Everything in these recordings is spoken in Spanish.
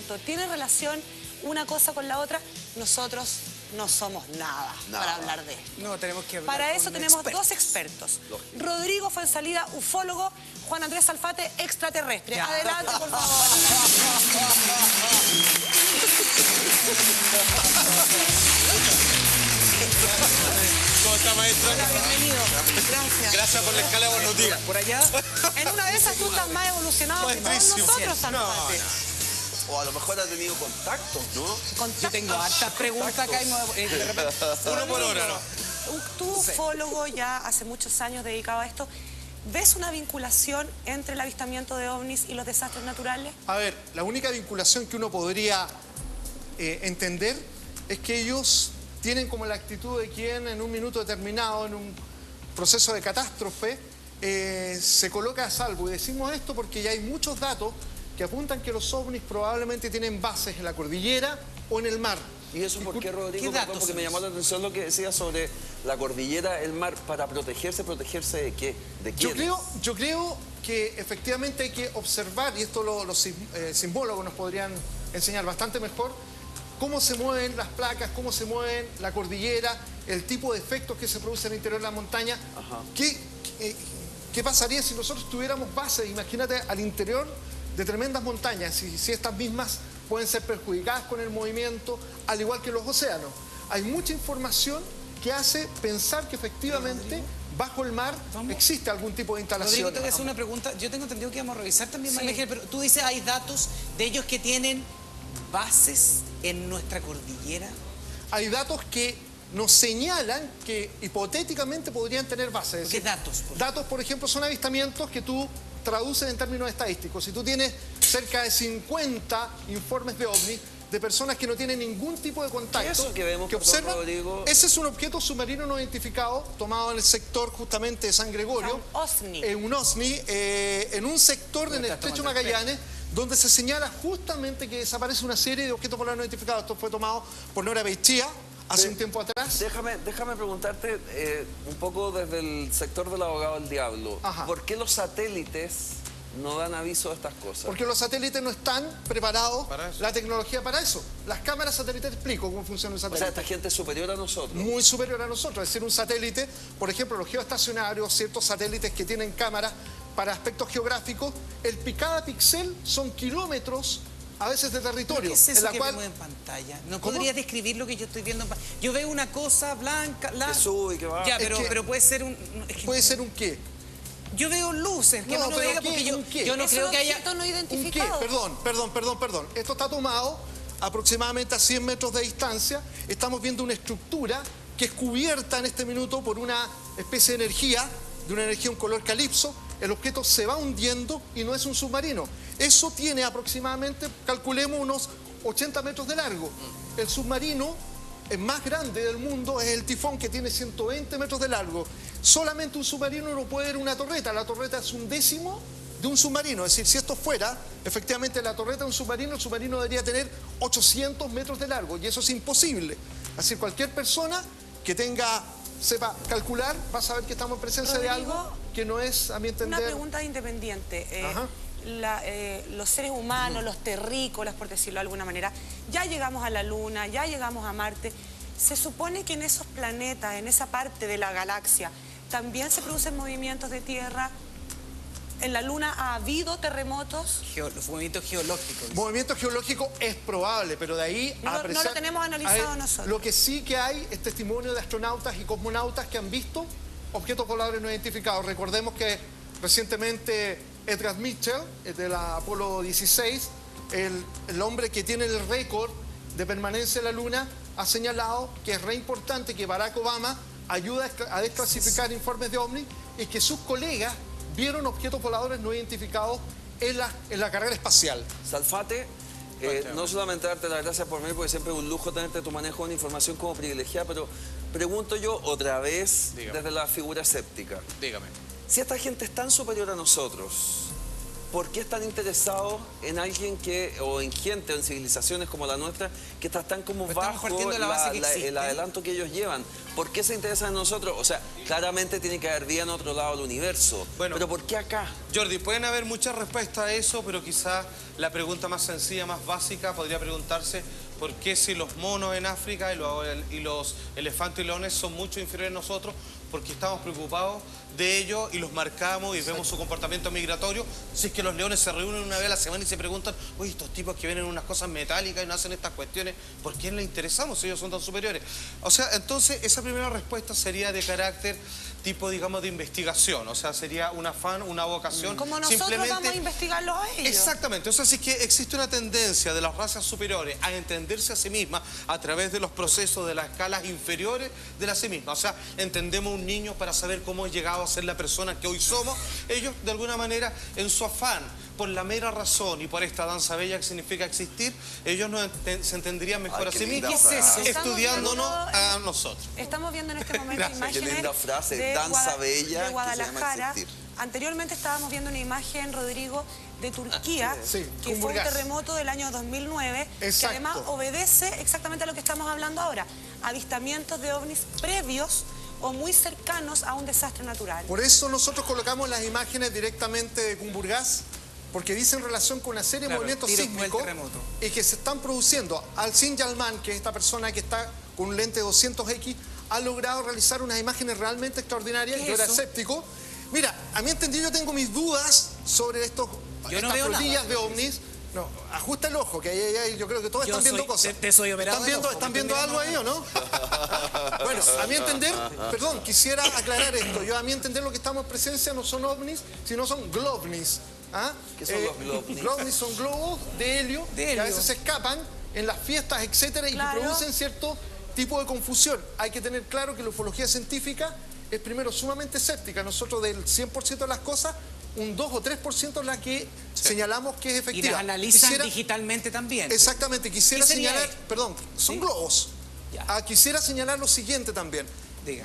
pregunto, ¿tiene relación una cosa con la otra? Nosotros no somos nada para hablar de esto. No, tenemos que hablar Para con eso tenemos dos expertos. Rodrigo Fuenzalida, ufólogo, Juan Andrés Alfate, extraterrestre. Ya. Adelante, por favor. ¿Cómo está, maestra? Bienvenido. Gracias. Gracias por la escala, buenos días. Por allá. En una de esas tú estás más evolucionado que todos Maestrísimo. nosotros, Alfate. O a lo mejor ha tenido contactos, ¿no? Yo tengo hartas preguntas acá y de repente... Uno por hora, ¿no? Tú, ufólogo, ya hace muchos años dedicado a esto, ¿ves una vinculación entre el avistamiento de ovnis y los desastres naturales? A ver, la única vinculación que uno podría entender es que ellos tienen como la actitud de quien en un minuto determinado, en un proceso de catástrofe, se coloca a salvo. Y decimos esto porque ya hay muchos datos que apuntan que los ovnis probablemente tienen bases en la cordillera o en el mar. ¿Y eso por qué, Rodrigo? ¿Qué datos Porque me son llamó la atención lo que decía sobre la cordillera, el mar, para protegerse. ¿Protegerse de qué? ¿De quién? Yo creo que efectivamente hay que observar, y esto los sismólogos nos podrían enseñar bastante mejor, cómo se mueven las placas, cómo se mueven la cordillera, el tipo de efectos que se producen en el interior de la montaña. ¿Qué pasaría si nosotros tuviéramos bases, imagínate, al interior de tremendas montañas, si estas mismas pueden ser perjudicadas con el movimiento, al igual que los océanos? Hay mucha información que hace pensar que efectivamente bajo el mar existe algún tipo de instalación. Rodrigo, te voy a hacer una pregunta. Yo tengo entendido que vamos a revisar también más lejos, pero tú dices hay datos de ellos que tienen bases en nuestra cordillera. Hay datos que nos señalan que hipotéticamente podrían tener bases. ¿Qué datos? Datos, por ejemplo, son avistamientos que tú traduces en términos estadísticos. Si tú tienes cerca de 50 informes de ovnis de personas que no tienen ningún tipo de contacto, ¿Y eso que vemos, observan, Rodrigo? ese es un objeto submarino no identificado tomado en el sector justamente de San Gregorio, Un OSNI. un OSNI, en un sector en el estrecho Magallanes, donde se señala justamente que desaparece una serie de objetos polares no identificados. Esto fue tomado por Nora Beichía hace un tiempo atrás. Déjame preguntarte un poco desde el sector del abogado del diablo. Ajá. ¿Por qué los satélites no dan aviso de estas cosas? Porque los satélites no están preparados, Para eso. la tecnología para eso. Las cámaras satélites, te explico cómo funciona un O sea, satélite. esta gente es superior a nosotros. Muy superior a nosotros. Es decir, un satélite, por ejemplo, los geoestacionarios, ciertos satélites que tienen cámaras para aspectos geográficos, cada píxel son kilómetros a veces de territorio. ¿Qué es eso en la que cual vemos en pantalla? ¿No ¿Cómo? podrías describir lo que yo estoy viendo? Yo veo una cosa blanca, Que sube y que baja. Ya, Es que- pero puede ser un... es que puede ser un qué. yo veo luces, que No, no lo pero diga ¿qué? porque yo, ¿Un qué? yo no Es creo un que haya... objeto no ¿Un qué? identificado. Perdón. Esto está tomado aproximadamente a 100 metros de distancia. Estamos viendo una estructura que es cubierta en este minuto por una especie de energía, un color calipso. El objeto se va hundiendo y no es un submarino. Eso tiene aproximadamente, calculemos, unos 80 metros de largo. El submarino más grande del mundo es el Tifón, que tiene 120 metros de largo. Solamente un submarino no puede ver una torreta. La torreta es un décimo de un submarino. Es decir, si esto fuera efectivamente la torreta de un submarino, el submarino debería tener 800 metros de largo. Y eso es imposible. Es decir, cualquier persona que sepa calcular va a saber que estamos en presencia de Rodrigo, algo que no es, a mi entender... Una pregunta independiente. Ajá. Los seres humanos, los terrícolas, por decirlo de alguna manera, ya llegamos a la Luna, ya llegamos a Marte. Se supone que en esos planetas, en esa parte de la galaxia, también se producen movimientos de tierra. ¿En la Luna ha habido terremotos? Los movimientos geológicos. Movimiento geológico es probable, pero de ahí No a lo apreciar... tenemos analizado A ver, nosotros. Lo que sí que hay es testimonio de astronautas y cosmonautas que han visto objetos voladores no identificados. Recordemos que recientemente Edgar Mitchell, de la Apolo 16, el hombre que tiene el récord de permanencia en la Luna, ha señalado que es re importante que Barack Obama ayude a desclasificar informes de ovnis y que sus colegas vieron objetos voladores no identificados en la carrera espacial. Salfate, no solamente darte las gracias por venir, porque siempre es un lujo tenerte tu manejo de una información como privilegiada, pero pregunto yo otra vez, Dígame. desde la figura escéptica. Dígame. Si esta gente es tan superior a nosotros, ¿por qué están interesados en alguien o en gente o en civilizaciones como la nuestra que está tan como Pero estamos bajo partiendo de la base que existe. el adelanto que ellos llevan? ¿Por qué se interesan en nosotros? O sea, claramente tiene que haber vida en otro lado del universo. Bueno. Pero ¿por qué acá? Jordi, pueden haber muchas respuestas a eso, pero quizá la pregunta más sencilla, más básica, podría preguntarse por qué si los monos en África y los elefantes y leones son mucho inferiores a nosotros, porque estamos preocupados de ellos y los marcamos y vemos su comportamiento migratorio. Si es que los leones se reúnen una vez a la semana y se preguntan, oye, estos tipos que vienen unas cosas metálicas y no hacen estas cuestiones, ¿por qué les interesamos si ellos son tan superiores? O sea, entonces esa primera respuesta sería de carácter tipo, digamos, de investigación. O sea, sería un afán, una vocación. Como nosotros vamos a investigarlos a ellos. Exactamente. O sea, si es que existe una tendencia de las razas superiores a entenderse a sí mismas a través de los procesos de las escalas inferiores de la sí misma. O sea, entendemos un niño para saber cómo ha llegado a ser la persona que hoy somos. Ellos, de alguna manera, en su afán, por la mera razón y por esta danza bella que significa existir, ellos se entenderían mejor a sí mismos, estudiándonos a nosotros. Estamos viendo en este momento imágenes Qué linda frase, de danza bella, de Guadalajara. que se llama existir. Anteriormente estábamos viendo una imagen, Rodrigo, de Turquía, Sí, que fue un Kumburgaz. terremoto del año 2009, que Exacto. además obedece exactamente a lo que estamos hablando ahora, avistamientos de ovnis previos o muy cercanos a un desastre natural. Por eso nosotros colocamos las imágenes directamente de Kumburgaz, porque dicen relación con una serie de Claro, movimientos tiro fue el sísmicos terremoto. y que se están produciendo. Al-Sin Yalman, que es esta persona que está con un lente de 200X, ha logrado realizar unas imágenes realmente extraordinarias. ¿Qué Yo es era eso? escéptico. Mira, a mi entender yo tengo mis dudas sobre Yo no estas veo nada. flotillas de ovnis. No, ajusta el ojo, que ahí yo creo que todos Yo están viendo soy- cosas. te soy operado del ojo, ¿Están me viendo estoy algo ahí o no? Bueno, a mi entender, perdón, quisiera aclarar esto. Yo a mi entender lo que estamos en presencia no son ovnis, sino son glovnis. ¿Ah? ¿Qué son los glovnis? Glovnis son globos de helio, De que a helio. veces se escapan en las fiestas, etcétera, y Claro. que producen cierto tipo de confusión. Hay que tener claro que la ufología científica es primero sumamente escéptica. Nosotros del 100% de las cosas, un 2 o 3% es la que señalamos que es Y efectiva. las analizan Quisiera- digitalmente también. Exactamente, quisiera ¿Qué sería señalar, esto? perdón, son ¿Sí? globos. Ya. Quisiera señalar lo siguiente también. Diga.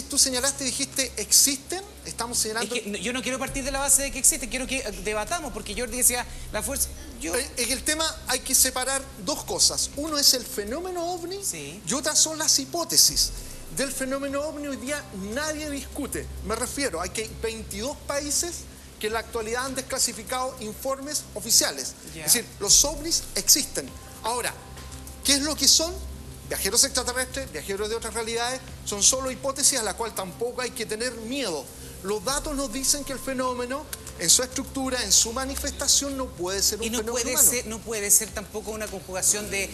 Tú señalaste y dijiste, ¿existen? Estamos Es señalando... que yo no quiero partir de la base de que existe, quiero que debatamos, porque Jordi decía, la fuerza... Yo... En el tema hay que separar dos cosas. Uno es el fenómeno ovni Sí. y otras son las hipótesis. Del fenómeno ovni hoy día nadie discute. Me refiero a que hay 22 países que en la actualidad han desclasificado informes oficiales. Ya. Es decir, los ovnis existen. Ahora, ¿qué es lo que son? Viajeros extraterrestres, viajeros de otras realidades, son solo hipótesis a la cual tampoco hay que tener miedo. Los datos nos dicen que el fenómeno, en su estructura, en su manifestación, no puede ser un Y no fenómeno puede, humano. no puede ser tampoco una conjugación de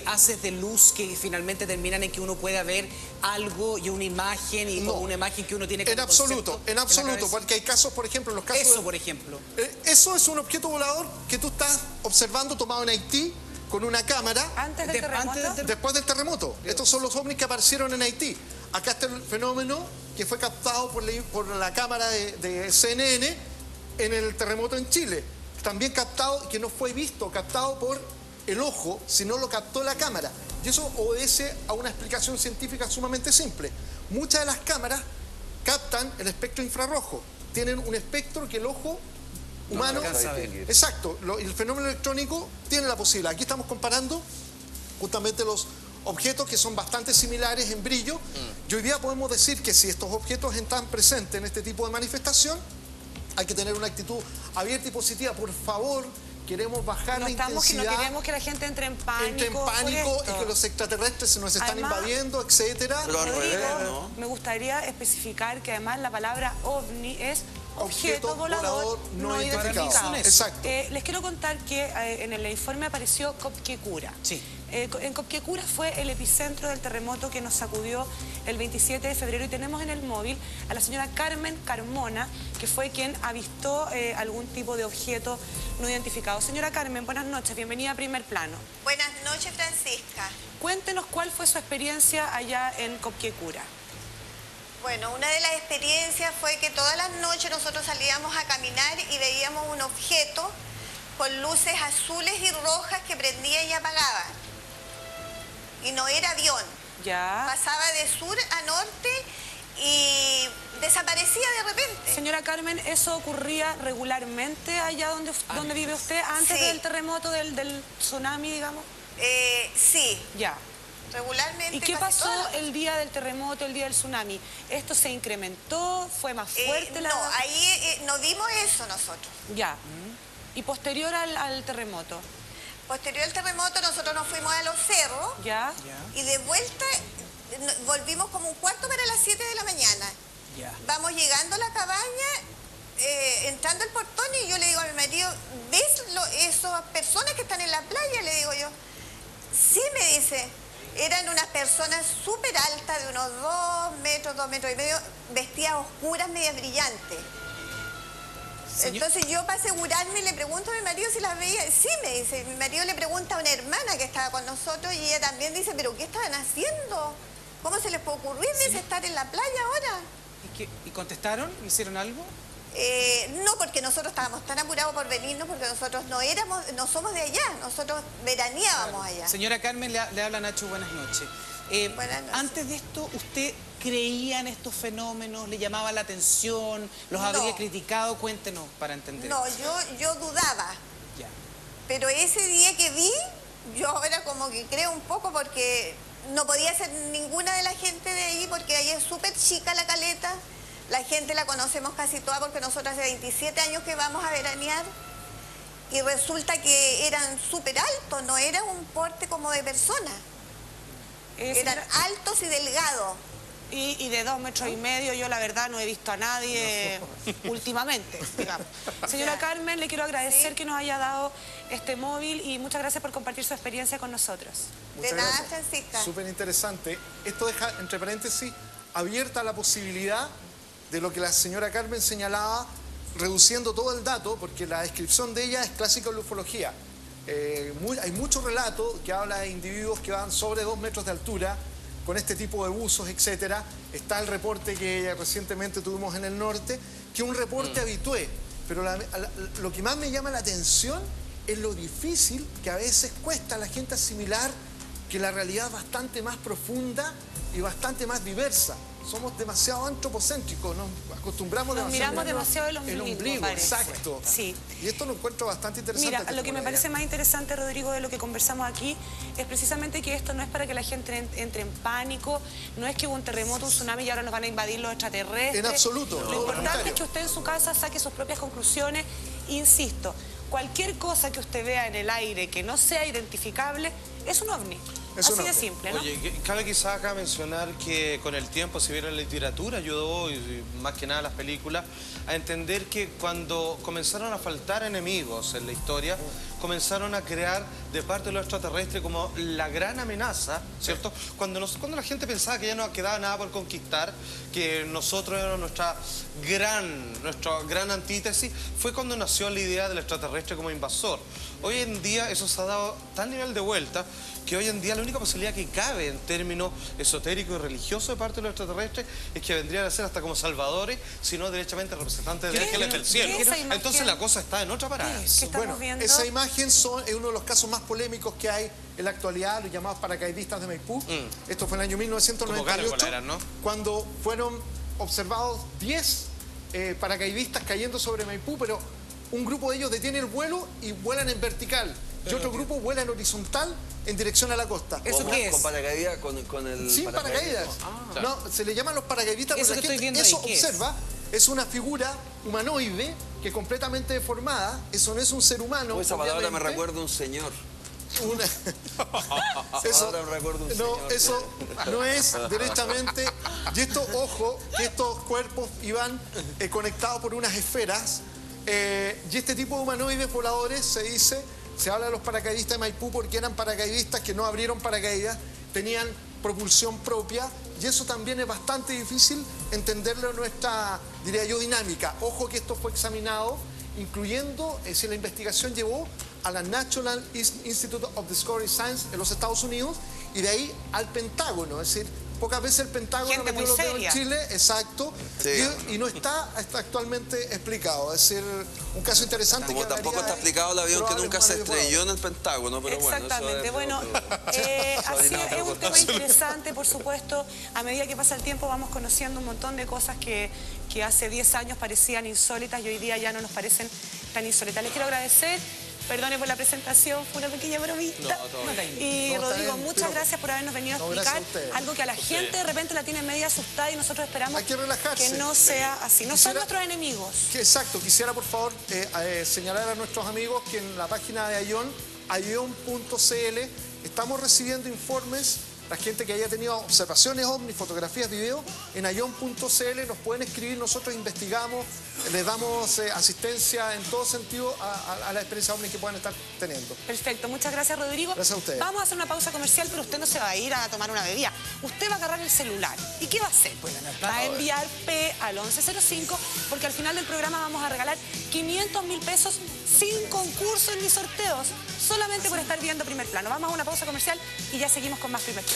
haces de luz que finalmente terminan en que uno pueda ver algo y una imagen y No. o una imagen que uno tiene como En absoluto, concepto en la absoluto, cabeza. porque hay casos, por ejemplo, los casos... Eso, por ejemplo. Eso es un objeto volador que tú estás observando tomado en Haití con una cámara Antes del De- terremoto. antes del ter- después del terremoto. Estos son los ovnis que aparecieron en Haití. Acá está el fenómeno que fue captado por la cámara de CNN en el terremoto en Chile. También captado, que no fue visto, captado por el ojo, sino lo captó la cámara. Y eso obedece a una explicación científica sumamente simple. Muchas de las cámaras captan el espectro infrarrojo. Tienen un espectro que el ojo humano... alcanza a ver. Exacto. El fenómeno electrónico tiene la posibilidad. Aquí estamos comparando justamente los objetos que son bastante similares en brillo. Y hoy día podemos decir que si estos objetos están presentes en este tipo de manifestación, hay que tener una actitud abierta y positiva. Por favor, queremos bajar No la intensidad, queremos que la gente entre en pánico. entre en por pánico esto. y que los extraterrestres se nos están Además, invadiendo, etcétera. Pero al Rodrigo, revés, ¿no? me gustaría especificar que además la palabra ovni es objeto volador no identificado. identificado. Exacto. Les quiero contar que en el informe apareció Copquecura. Sí. En Copquecura fue el epicentro del terremoto que nos sacudió el 27 de febrero y tenemos en el móvil a la señora Carmen Carmona, que fue quien avistó algún tipo de objeto no identificado. Señora Carmen, buenas noches, bienvenida a Primer Plano. Buenas noches, Francisca. Cuéntenos cuál fue su experiencia allá en Copquecura. Bueno, una de las experiencias fue que todas las noches nosotros salíamos a caminar y veíamos un objeto con luces azules y rojas que prendía y apagaba. Y no era avión. Ya. Pasaba de sur a norte y desaparecía de repente. Señora Carmen, ¿eso ocurría regularmente allá donde vive usted antes Sí. del terremoto, del tsunami, digamos? Sí, Ya. regularmente. ¿Y qué casi pasó todas las- el día del terremoto, el día del tsunami? ¿Esto se incrementó? ¿Fue más fuerte la...? No, ahí no vimos eso nosotros. Ya. ¿Y posterior al terremoto? Posterior al terremoto nosotros nos fuimos a los cerros ¿Ya? y de vuelta volvimos como un cuarto para las 7 de la mañana. Ya. Vamos llegando a la cabaña, entrando al portón y yo le digo a mi marido, ¿ves esas personas que están en la playa? Le digo yo. Sí, me dice. Eran unas personas súper altas, de unos 2 metros, 2 metros y medio, vestidas oscuras, medias brillantes. Señor- Entonces yo para asegurarme le pregunto a mi marido si las veía. Sí, me dice. Mi marido le pregunta a una hermana que estaba con nosotros y ella también dice, ¿pero qué estaban haciendo? ¿Cómo se les puede ocurrir dice, estar en la playa ahora? ¿Y contestaron? ¿Hicieron algo? No, porque nosotros estábamos tan apurados por venirnos porque nosotros no somos de allá, nosotros veraneábamos allá. Señora Carmen, le habla Nacho, buenas noches. Buenas noches. Antes de esto, ¿usted creía en estos fenómenos? ¿Le llamaba la atención? ¿Los No. habría criticado? Cuéntenos para entender. No, yo dudaba, Ya. pero ese día que vi, yo ahora como que creo un poco porque no podía ser ninguna de la gente de ahí porque ahí es súper chica la caleta, la gente la conocemos casi toda porque nosotros hace 27 años que vamos a veranear y resulta que eran súper altos, no era un porte como de persona, eran altos y delgados. Y de 2 metros y medio, yo la verdad no he visto a nadie últimamente, digamos. Señora Carmen, le quiero agradecer Sí. que nos haya dado este móvil y muchas gracias por compartir su experiencia con nosotros. De Muchas nada, gracias. Francisca. Súper interesante. Esto deja, entre paréntesis, abierta la posibilidad de lo que la señora Carmen señalaba, reduciendo todo el dato, porque la descripción de ella es clásica en la ufología. Hay muchos relatos que habla de individuos que van sobre 2 metros de altura, con este tipo de buzos, etcétera. Está el reporte que recientemente tuvimos en el norte, que es un reporte habitué. Pero lo que más me llama la atención es lo difícil que a veces cuesta a la gente asimilar que la realidad es bastante más profunda y bastante más diversa. Somos demasiado antropocéntricos, nos acostumbramos Nos demasiado miramos demasiado el ombligo, parece. exacto. Sí. Y esto lo encuentro bastante interesante. Mira, lo que me por parece allá. más interesante, Rodrigo, de lo que conversamos aquí, es precisamente que esto no es para que la gente entre en pánico, no es que hubo un terremoto, un tsunami y ahora nos van a invadir los extraterrestres. En absoluto, Lo todo lo importante contrario. es que usted en su casa saque sus propias conclusiones. Insisto, cualquier cosa que usted vea en el aire que no sea identificable es un ovni. Es un Así de ovni. simple, ¿no? Oye, cabe quizás acá mencionar que con el tiempo, si bien la literatura ayudó, y más que nada las películas, a entender que cuando comenzaron a faltar enemigos en la historia, comenzaron a crear de parte de los extraterrestres como la gran amenaza, ¿cierto? Cuando la gente pensaba que ya no quedaba nada por conquistar, que nosotros éramos nuestra gran antítesis, fue cuando nació la idea del extraterrestre como invasor. Hoy en día eso se ha dado tal nivel de vuelta que hoy en día la única posibilidad que cabe en términos esotéricos y religiosos de parte de los extraterrestres es que vendrían a ser hasta como salvadores, sino derechamente representantes de ¿Qué? ángeles del cielo. ¿Qué esa imagen? Entonces la cosa está en otra parada. ¿Qué estamos Bueno, viendo? esa imagen es uno de los casos más polémicos que hay en la actualidad, los llamados paracaidistas de Maipú. Esto fue en el año 1998, Como gárgola eran, ¿no? cuando fueron observados 10 paracaidistas cayendo sobre Maipú, pero un grupo de ellos detiene el vuelo y vuelan en vertical. Y otro grupo vuela en horizontal en dirección a la costa. ¿Eso qué es? Con paracaídas, con el Sin paracaídas. No, se le llaman los paracaidistas Eso porque que la estoy gente viendo ahí, eso ¿qué es? observa. Es una figura humanoide que completamente deformada. Eso no es un ser humano. Esa palabra me obviamente. recuerda a un señor. Una- Esa palabra me recuerda a un no, señor. eso no es directamente. Y esto, ojo, que estos cuerpos iban conectados por unas esferas. Y este tipo de humanoides voladores se habla de los paracaidistas de Maipú porque eran paracaidistas que no abrieron paracaídas, tenían propulsión propia. Y eso también es bastante difícil entenderlo en nuestra, diría yo, dinámica. Ojo que esto fue examinado, incluyendo, si la investigación llevó a la National Institute of Discovery Science en los Estados Unidos y de ahí al Pentágono. Es decir, Pocas veces el Pentágono Gente metió muy los dedos en seria. Chile, exacto, Sí. y no está actualmente explicado. Es decir, un caso interesante Como que tampoco hablaría está explicado el avión que probables nunca se malos de estrelló en el Pentágono, pero Exactamente, bueno. así es un tema interesante, por supuesto. A medida que pasa el tiempo vamos conociendo un montón de cosas que hace 10 años parecían insólitas y hoy día ya no nos parecen tan insólitas. Les quiero agradecer. Perdone por la presentación, fue una pequeña bromita. Y No, está Rodrigo, bien, muchas pero- gracias por habernos venido a No, explicar gracias a ustedes. algo que a la gente de repente la tiene media asustada y nosotros esperamos Hay que relajarse. que no sea así. No son Quisiera- nuestros enemigos. Exacto, quisiera por favor señalar a nuestros amigos que en la página de aion.cl estamos recibiendo informes. La gente que haya tenido observaciones ovni, fotografías, videos, en aion.cl nos pueden escribir, nosotros investigamos, les damos asistencia en todo sentido a la experiencia ovni que puedan estar teniendo. Perfecto, muchas gracias Rodrigo. Gracias a ustedes. Vamos a hacer una pausa comercial, pero usted no se va a ir a tomar una bebida. Usted va a agarrar el celular. ¿Y qué va a hacer? Va a enviar P al 1105, porque al final del programa vamos a regalar 500.000 pesos sin concurso ni sorteos, solamente por estar viendo Primer Plano. Vamos a una pausa comercial y ya seguimos con más Primer Plano.